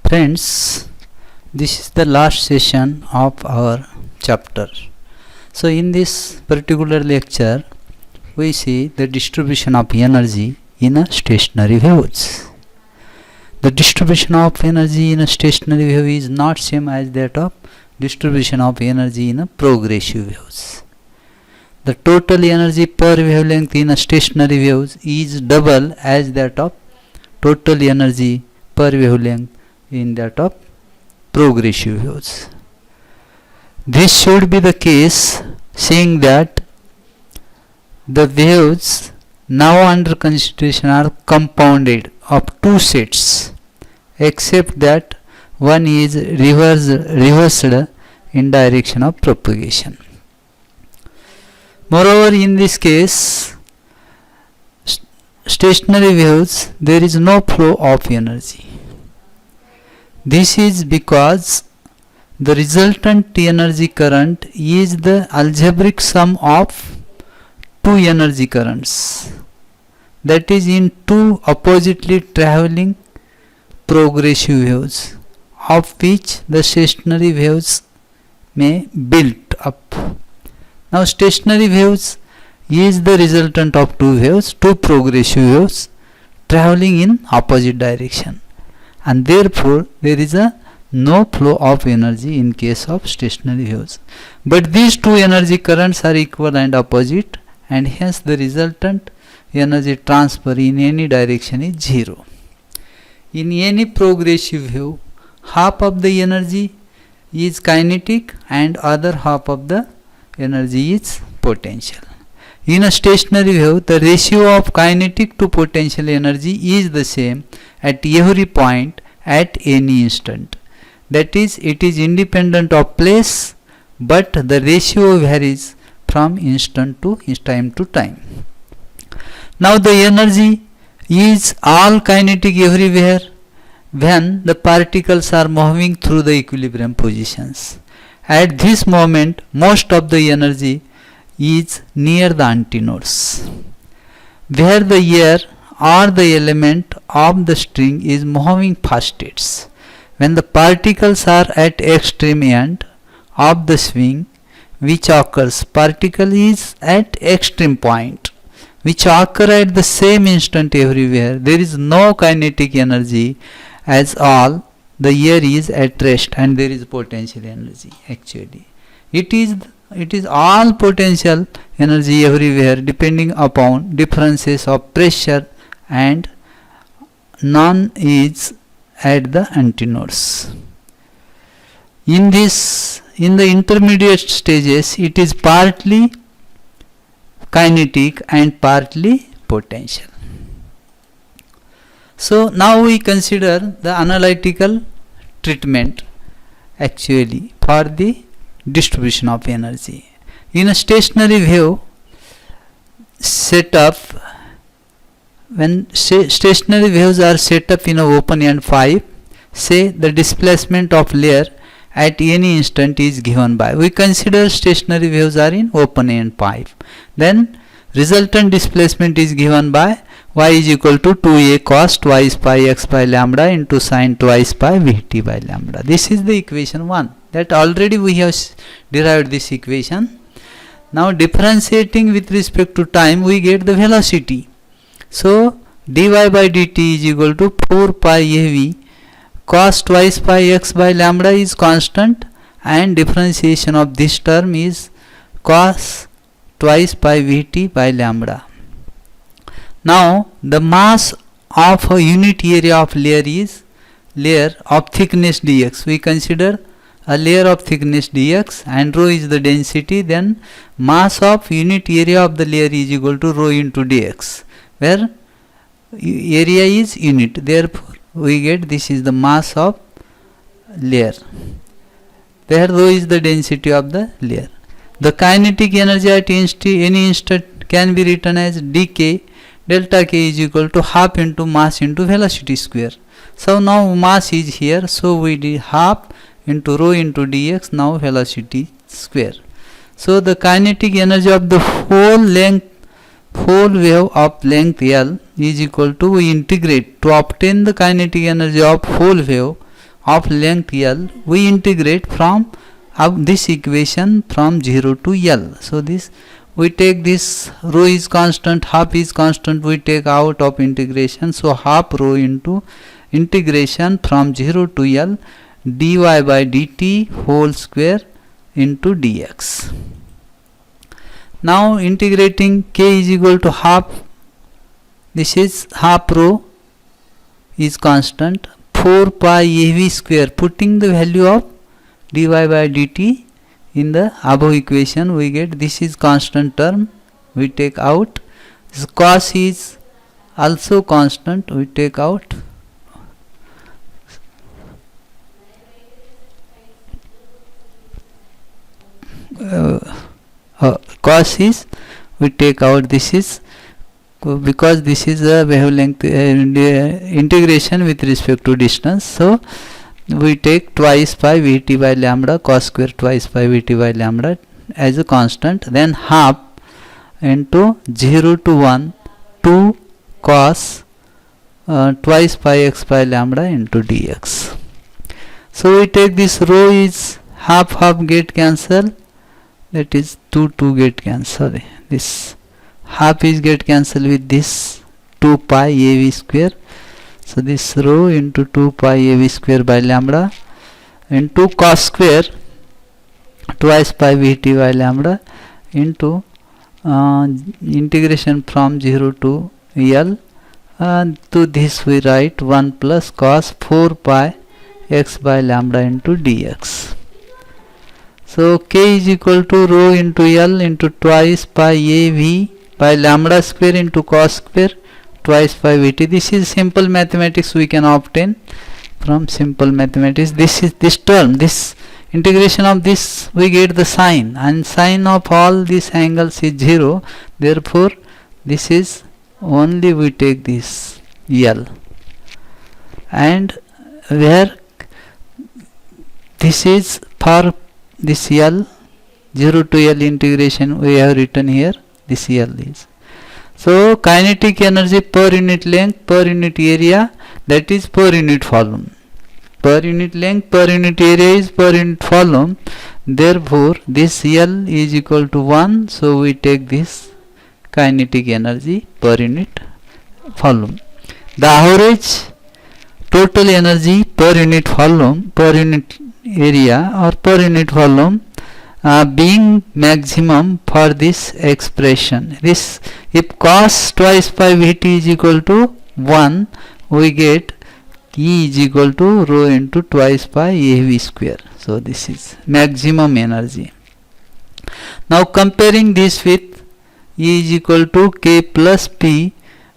Friends, this is the last session of our chapter. So in this particular lecture, we see the distribution of energy in a stationary waves. The distribution of energy in a stationary wave is not same as that of distribution of energy in a progressive waves. The total energy per wavelength in a stationary waves is double as that of total energy per wavelength in that of progressive waves. This should be the case, seeing that the waves now under consideration are compounded of two sets, except that one is reversed in direction of propagation. Moreover, in this case, stationary waves, there is no flow of energy. This is because the resultant energy current is the algebraic sum of two energy currents, that is in two oppositely travelling progressive waves, of which the stationary waves may build up. Now stationary waves is the resultant of two progressive waves travelling in opposite direction, and therefore there is no flow of energy in case of stationary waves. But these two energy currents are equal and opposite, and hence the resultant energy transfer in any direction is zero. In any progressive wave, half of the energy is kinetic and other half of the energy is potential. In a stationary wave, the ratio of kinetic to potential energy is the same at every point at any instant. That is, it is independent of place, but the ratio varies from instant to time to time. Now the energy is all kinetic everywhere when the particles are moving through the equilibrium positions. At this moment, most of the energy is near the antinodes, where the air or the element of the string is moving fastest. When the particles are at extreme end of the swing, which occurs, particle is at extreme point, which occur at the same instant everywhere. There is no kinetic energy, as all the air is at rest, and there is potential energy. Actually, it is all potential energy everywhere, depending upon differences of pressure, and none is at the antinodes. In the intermediate stages, it is partly kinetic and partly potential. So now we consider the analytical treatment actually for the distribution of energy. In a stationary wave setup, when stationary waves are set up in an open end pipe, say the displacement of layer at any instant is given by, we consider stationary waves are in open end pipe, then resultant displacement is given by y is equal to 2a cos twice pi x by lambda into sin twice pi vt by lambda. This is the equation 1, that already we have derived this equation. Now differentiating with respect to time, we get the velocity. So dy by dt is equal to 4 pi av cos twice pi x by lambda is constant, and differentiation of this term is cos twice pi vt by lambda. Now the mass of a unit area of layer is layer of thickness dx. We consider a layer of thickness dx, and rho is the density, then mass of unit area of the layer is equal to rho into dx, where area is unit. Therefore we get this is the mass of layer, where rho is the density of the layer. The kinetic energy at any instant can be written as dk delta k is equal to half into mass into velocity square. So now mass is here, so we did half into rho into dx, now velocity square. So the kinetic energy of the whole wave of length L is equal to, we integrate to obtain the kinetic energy of whole wave of length L, we integrate from this equation from 0 to L. So this we take this rho is constant, half is constant, we take out of integration. So half rho into integration from 0 to L dy by dt whole square into dx. Now integrating k is equal to half, this is half rho is constant, 4 pi av square, putting the value of dy by dt in the above equation, we get this is constant term, we take out. This cos is also constant, we take out. Cos is we take out, this is because this is a wavelength integration with respect to distance. So we take twice pi Vt by lambda cos square twice pi Vt by lambda as a constant, then half into 0 to 1 2 cos twice pi x by lambda into dx. So we take this rho is half get cancel, that is 2 get cancel, this half is get cancel with this 2 pi av square. So this rho into 2 pi av square by lambda into cos square twice pi Vt by lambda into integration from 0 to L, and to this we write 1 plus cos 4 pi x by lambda into dx. So k is equal to rho into L into twice pi av by lambda square into cos square twice pi Vt. This is simple mathematics we can obtain from simple mathematics. This is this term, this integration of this we get the sine, and sine of all these angles is 0, therefore this is only we take this L, and where this is for this L 0 to L integration we have written here, this L is. So kinetic energy per unit length per unit area, that is per unit volume. Per unit length per unit area is per unit volume, therefore this L is equal to 1. So we take this kinetic energy per unit volume. The average total energy per unit volume, per unit area or per unit volume being maximum for this expression. This if cos twice pi Vt is equal to 1, we get E is equal to rho into twice pi av square. So this is maximum energy. Now comparing this with E is equal to k plus p,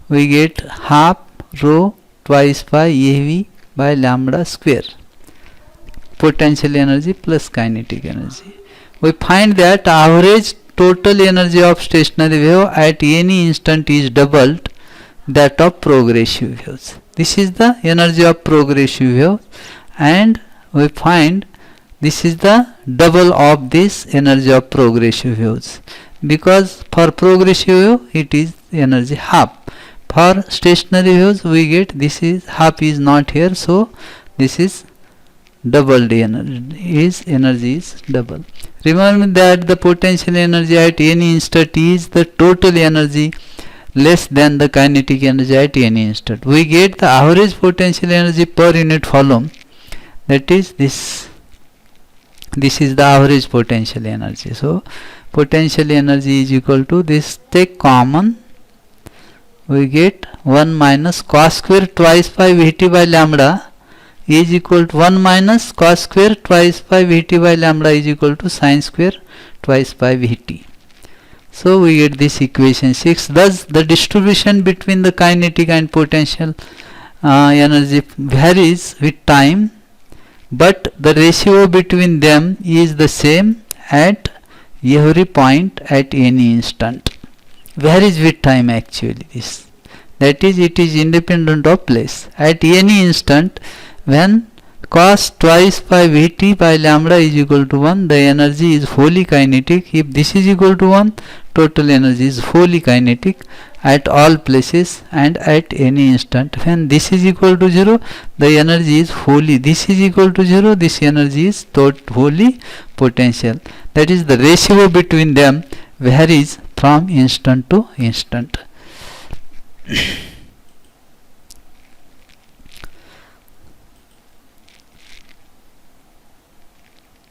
we get half rho twice pi av by lambda square, potential energy plus kinetic energy. We find that average total energy of stationary wave at any instant is doubled that of progressive waves. This is the energy of progressive wave, and we find this is the double of this energy of progressive waves, because for progressive wave it is energy half. For stationary waves we get this is half is not here, so this is doubled energy is double. Remember that the potential energy at any instant is the total energy less than the kinetic energy at any instant. We get the average potential energy per unit volume, that is this is the average potential energy. So potential energy is equal to this, take common, we get 1 minus cos square twice pi Vt by lambda is equal to 1 minus cos square twice pi Vt by lambda is equal to sin square twice pi Vt. So we get this equation 6. Thus the distribution between the kinetic and potential energy varies with time, but the ratio between them is the same at every point at any instant. Varies with time actually this. That is, it is independent of place. At any instant, when cos twice pi Vt by lambda is equal to 1, the energy is wholly kinetic. If this is equal to 1, total energy is wholly kinetic, at all places and at any instant. When this is equal to 0, the energy is wholly, this is equal to 0, this energy is wholly potential. That is, the ratio between them varies from instant to instant.